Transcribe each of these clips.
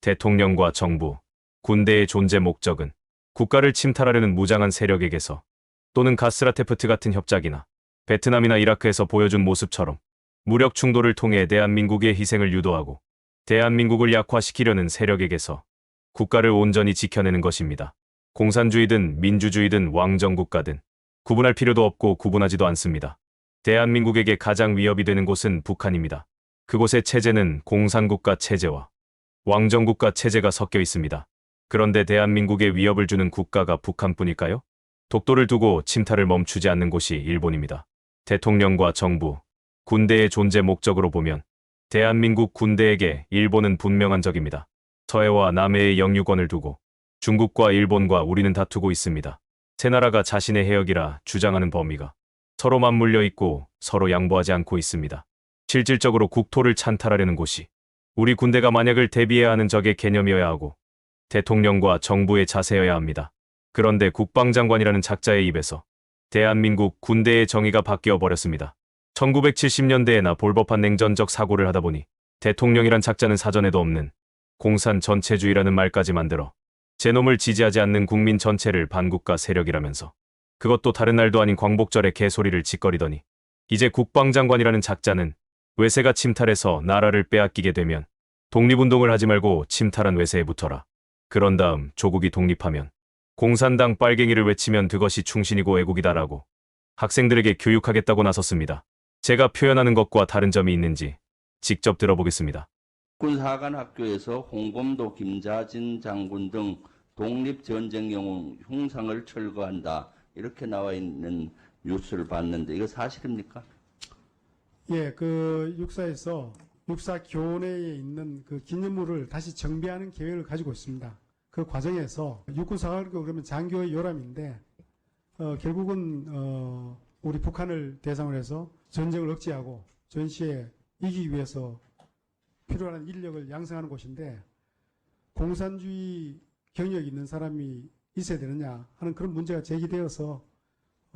대통령과 정부, 군대의 존재 목적은 국가를 침탈하려는 무장한 세력에게서 또는 가스라테프트 같은 협작이나 베트남이나 이라크에서 보여준 모습처럼 무력 충돌을 통해 대한민국의 희생을 유도하고 대한민국을 약화시키려는 세력에게서 국가를 온전히 지켜내는 것입니다. 공산주의든 민주주의든 왕정국가든 구분할 필요도 없고 구분하지도 않습니다. 대한민국에게 가장 위협이 되는 곳은 북한입니다. 그곳의 체제는 공산국가 체제와 왕정국가 체제가 섞여 있습니다. 그런데 대한민국에 위협을 주는 국가가 북한뿐일까요? 독도를 두고 침탈을 멈추지 않는 곳이 일본입니다. 대통령과 정부, 군대의 존재 목적으로 보면 대한민국 군대에게 일본은 분명한 적입니다. 서해와 남해의 영유권을 두고 중국과 일본과 우리는 다투고 있습니다. 세 나라가 자신의 해역이라 주장하는 범위가 서로 맞물려 있고 서로 양보하지 않고 있습니다. 실질적으로 국토를 찬탈하려는 곳이 우리 군대가 만약을 대비해야 하는 적의 개념이어야 하고 대통령과 정부의 자세여야 합니다. 그런데 국방장관이라는 작자의 입에서 대한민국 군대의 정의가 바뀌어 버렸습니다. 1970년대에나 볼법한 냉전적 사고를 하다 보니 대통령이란 작자는 사전에도 없는 공산 전체주의라는 말까지 만들어 제 놈을 지지하지 않는 국민 전체를 반국가 세력이라면서 그것도 다른 날도 아닌 광복절에 개소리를 짓거리더니 이제 국방장관이라는 작자는 외세가 침탈해서 나라를 빼앗기게 되면 독립운동을 하지 말고 침탈한 외세에 붙어라. 그런 다음 조국이 독립하면 공산당 빨갱이를 외치면 그것이 충신이고 애국이다라고 학생들에게 교육하겠다고 나섰습니다. 제가 표현하는 것과 다른 점이 있는지 직접 들어보겠습니다. 군사관학교에서 홍범도, 김자진 장군 등 독립전쟁 흉상을 철거한다. 이렇게 나와 있는 뉴스를 봤는데 이거 사실입니까? 예, 그 육사에서 육사 교내에 있는 그 기념물을 다시 정비하는 계획을 가지고 있습니다. 그 과정에서 육군사관학교 그러면 장교의 요람인데 결국은 우리 북한을 대상으로 해서 전쟁을 억제하고 전시에 이기기 위해서 필요한 인력을 양성하는 곳인데 공산주의 경력이 있는 사람이 있어야 되느냐 하는 그런 문제가 제기되어서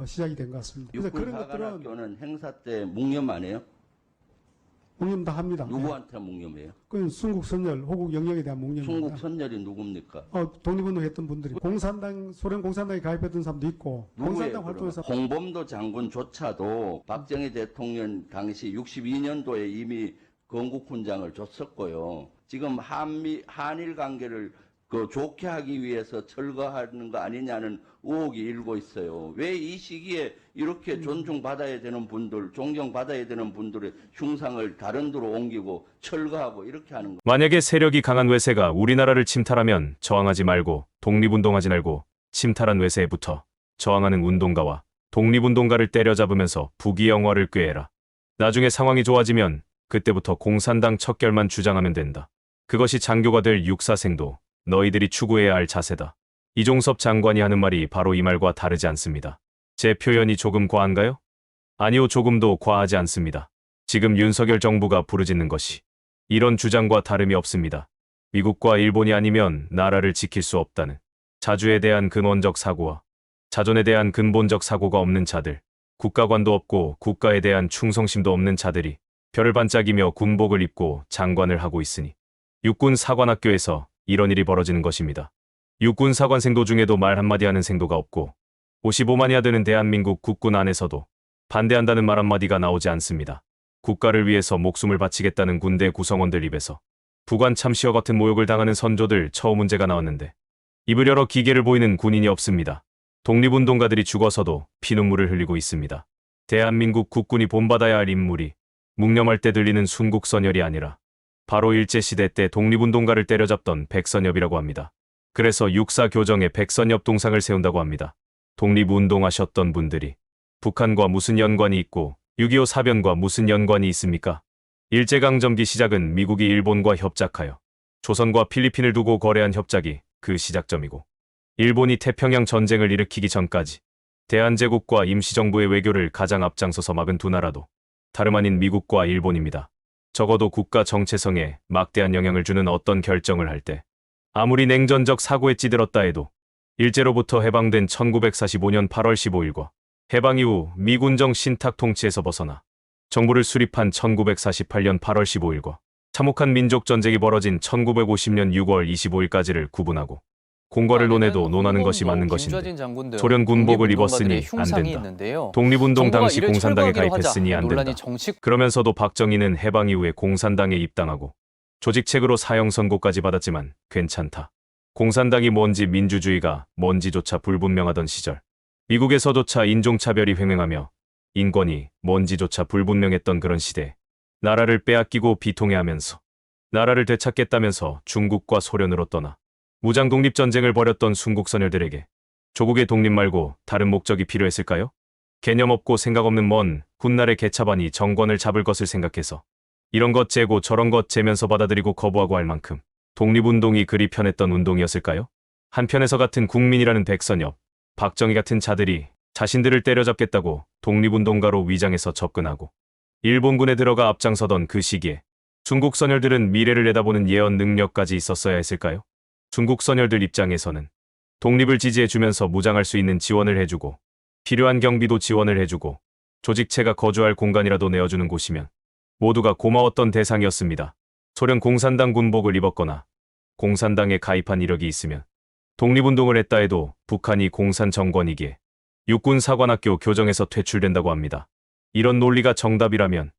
시작이 된 것 같습니다. 그래서 그런 것들은 육군사관학교는 행사 때 묵념 안 해요? 묵념 다 합니다. 누구한테 묵념해요? 그건 순국 선열, 호국 영역에 대한 묵념입니다. 순국 선열이 누굽니까? 독립운동했던 분들이 공산당, 소련 공산당에 가입했던 사람도 있고 공산당 활동에서 홍범도 장군조차도 박정희 대통령 당시 62년도에 이미 건국훈장을 줬었고요. 지금 한일 관계를 좋게 하기 위해서 철거하는 거 아니냐는 의혹이 일고 있어요. 왜 이 시기에 이렇게 존중받아야 되는 분들, 존경받아야 되는 분들의 흉상을 다른 데로 옮기고 철거하고 이렇게 하는 거. 만약에 세력이 강한 외세가 우리나라를 침탈하면 저항하지 말고 독립운동하지 말고 침탈한 외세에 붙어 저항하는 운동가와 독립운동가를 때려잡으면서 부귀영화를 꾀해라. 나중에 상황이 좋아지면 그때부터 공산당 척결만 주장하면 된다. 그것이 장교가 될 육사생도 너희들이 추구해야 할 자세다. 이종섭 장관이 하는 말이 바로 이 말과 다르지 않습니다. 제 표현이 조금 과한가요? 아니요, 조금도 과하지 않습니다. 지금 윤석열 정부가 부르짖는 것이 이런 주장과 다름이 없습니다. 미국과 일본이 아니면 나라를 지킬 수 없다는 자주에 대한 근원적 사고와 자존에 대한 근본적 사고가 없는 자들, 국가관도 없고 국가에 대한 충성심도 없는 자들이 별을 반짝이며 군복을 입고 장관을 하고 있으니 육군사관학교에서 이런 일이 벌어지는 것입니다. 육군사관생도 중에도 말 한마디 하는 생도가 없고 55만이나 되는 대한민국 국군 안에서도 반대한다는 말 한마디가 나오지 않습니다. 국가를 위해서 목숨을 바치겠다는 군대 구성원들 입에서 부관 참시와 같은 모욕을 당하는 선조들 처우 문제가 나왔는데 입을 열어 기계를 보이는 군인이 없습니다. 독립운동가들이 죽어서도 피눈물을 흘리고 있습니다. 대한민국 국군이 본받아야 할 인물이 묵념할 때 들리는 순국선열이 아니라 바로 일제시대 때 독립운동가를 때려잡던 백선엽이라고 합니다. 그래서 육사교정에 백선엽 동상을 세운다고 합니다. 독립운동하셨던 분들이 북한과 무슨 연관이 있고 6.25 사변과 무슨 연관이 있습니까? 일제강점기 시작은 미국이 일본과 협작하여 조선과 필리핀을 두고 거래한 협작이 그 시작점이고 일본이 태평양 전쟁을 일으키기 전까지 대한제국과 임시정부의 외교를 가장 앞장서서 막은 두 나라도 다름 아닌 미국과 일본입니다. 적어도 국가 정체성에 막대한 영향을 주는 어떤 결정을 할 때 아무리 냉전적 사고에 찌들었다 해도 일제로부터 해방된 1945년 8월 15일과 해방 이후 미군정 신탁 통치에서 벗어나 정부를 수립한 1948년 8월 15일과 참혹한 민족 전쟁이 벌어진 1950년 6월 25일까지를 구분하고 공과를 논해도 논하는 것이 맞는 것인데 소련 군복을 입었으니 안 된다. 독립운동 당시 공산당에 가입했으니 안 된다. 그러면서도 박정희는 해방 이후에 공산당에 입당하고 조직책으로 사형 선고까지 받았지만 괜찮다. 공산당이 뭔지 민주주의가 뭔지조차 불분명하던 시절, 미국에서조차 인종차별이 횡행하며 인권이 뭔지조차 불분명했던 그런 시대에 나라를 빼앗기고 비통해하면서 나라를 되찾겠다면서 중국과 소련으로 떠나 무장 독립전쟁을 벌였던 순국선열들에게 조국의 독립 말고 다른 목적이 필요했을까요? 개념 없고 생각 없는 먼 훗날의 개차반이 정권을 잡을 것을 생각해서 이런 것 재고 저런 것 재면서 받아들이고 거부하고 할 만큼 독립운동이 그리 편했던 운동이었을까요? 한편에서 같은 국민이라는 백선엽, 박정희 같은 자들이 자신들을 때려잡겠다고 독립운동가로 위장해서 접근하고 일본군에 들어가 앞장서던 그 시기에 중국 선열들은 미래를 내다보는 예언 능력까지 있었어야 했을까요? 중국 선열들 입장에서는 독립을 지지해주면서 무장할 수 있는 지원을 해주고 필요한 경비도 지원을 해주고 조직체가 거주할 공간이라도 내어주는 곳이면 모두가 고마웠던 대상이었습니다. 소련 공산당 군복을 입었거나 공산당에 가입한 이력이 있으면 독립운동을 했다 해도 북한이 공산 정권이기에 육군사관학교 교정에서 퇴출된다고 합니다. 이런 논리가 정답이라면,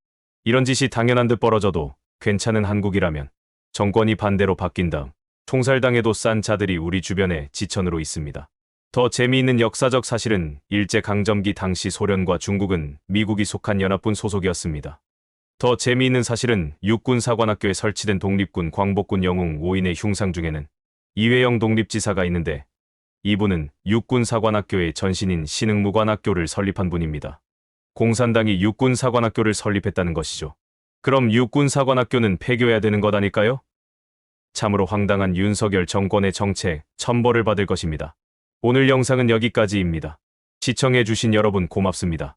이런 짓이 당연한 듯 벌어져도 괜찮은 한국이라면 정권이 반대로 바뀐 다음 총살당해도 싼 자들이 우리 주변에 지천으로 있습니다. 더 재미있는 역사적 사실은 일제강점기 당시 소련과 중국은 미국이 속한 연합군 소속이었습니다. 더 재미있는 사실은 육군사관학교에 설치된 독립군 광복군 영웅 5인의 흉상 중에는 이회영 독립지사가 있는데 이분은 육군사관학교의 전신인 신흥무관학교를 설립한 분입니다. 공산당이 육군사관학교를 설립했다는 것이죠. 그럼 육군사관학교는 폐교해야 되는 것 아닐까요? 참으로 황당한 윤석열 정권의 정책, 천벌을 받을 것입니다. 오늘 영상은 여기까지입니다. 시청해주신 여러분 고맙습니다.